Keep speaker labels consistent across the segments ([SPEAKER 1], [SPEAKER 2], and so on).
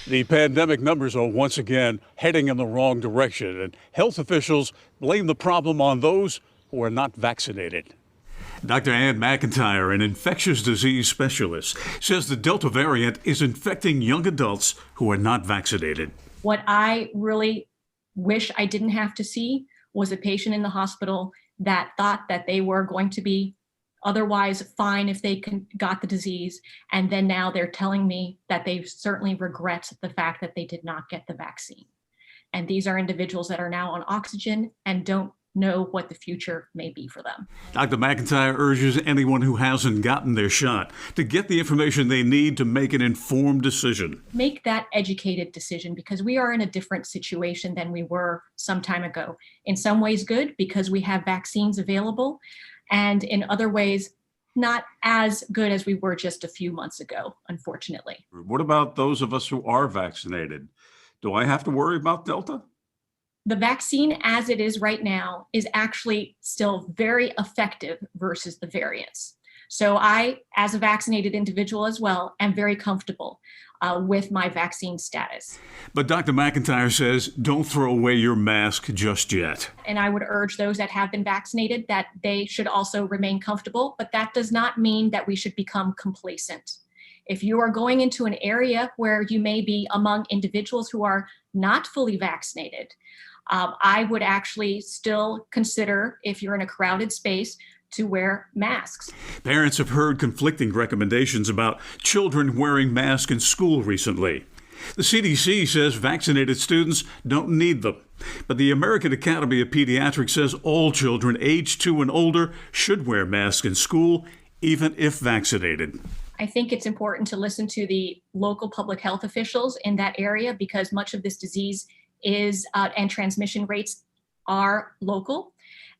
[SPEAKER 1] The pandemic numbers are once again heading in the wrong direction, and health officials blame the problem on those who are not vaccinated. Dr. Ann McIntyre, an infectious disease specialist, says the Delta variant is infecting young adults who are not vaccinated.
[SPEAKER 2] What I really wish I didn't have to see was a patient in the hospital that thought that they were going to be otherwise fine if they got the disease. And then now they're telling me that they certainly regret the fact that they did not get the vaccine. And these are individuals that are now on oxygen and don't know what the future may be for them.
[SPEAKER 1] Dr. McIntyre urges anyone who hasn't gotten their shot to get the information they need to make an informed decision.
[SPEAKER 2] Make that educated decision, because we are in a different situation than we were some time ago. In some ways good, because we have vaccines available, and in other ways not as good as we were just a few months ago, unfortunately.
[SPEAKER 3] What about those of us who are vaccinated? Do I have to worry about Delta?
[SPEAKER 2] The vaccine as it is right now is actually still very effective versus the variants. So I, as a vaccinated individual as well, am very comfortable with my vaccine status.
[SPEAKER 1] But Dr. McIntyre says don't throw away your mask just yet.
[SPEAKER 2] And I would urge those that have been vaccinated that they should also remain comfortable, but that does not mean that we should become complacent. If you are going into an area where you may be among individuals who are not fully vaccinated, I would actually still consider, if you're in a crowded space, to wear masks.
[SPEAKER 1] Parents have heard conflicting recommendations about children wearing masks in school recently. The CDC says vaccinated students don't need them, but the American Academy of Pediatrics says all children aged 2 and older should wear masks in school, even if vaccinated.
[SPEAKER 2] I think it's important to listen to the local public health officials in that area, because much of this disease is and transmission rates are local,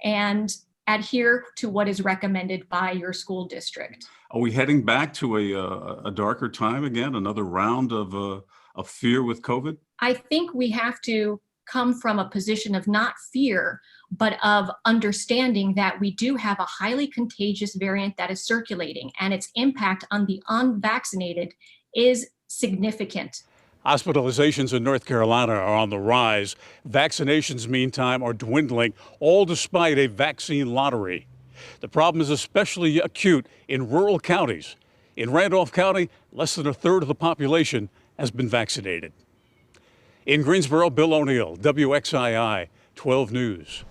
[SPEAKER 2] and adhere to what is recommended by your school district.
[SPEAKER 3] Are we heading back to a darker time again, another round of fear with COVID?
[SPEAKER 2] I think we have to come from a position of not fear, but of understanding that we do have a highly contagious variant that is circulating, and its impact on the unvaccinated is significant.
[SPEAKER 1] Hospitalizations in North Carolina are on the rise. Vaccinations, meantime, are dwindling, all despite a vaccine lottery. The problem is especially acute in rural counties. In Randolph County, less than a third of the population has been vaccinated. In Greensboro, Bill O'Neill, WXII 12 News.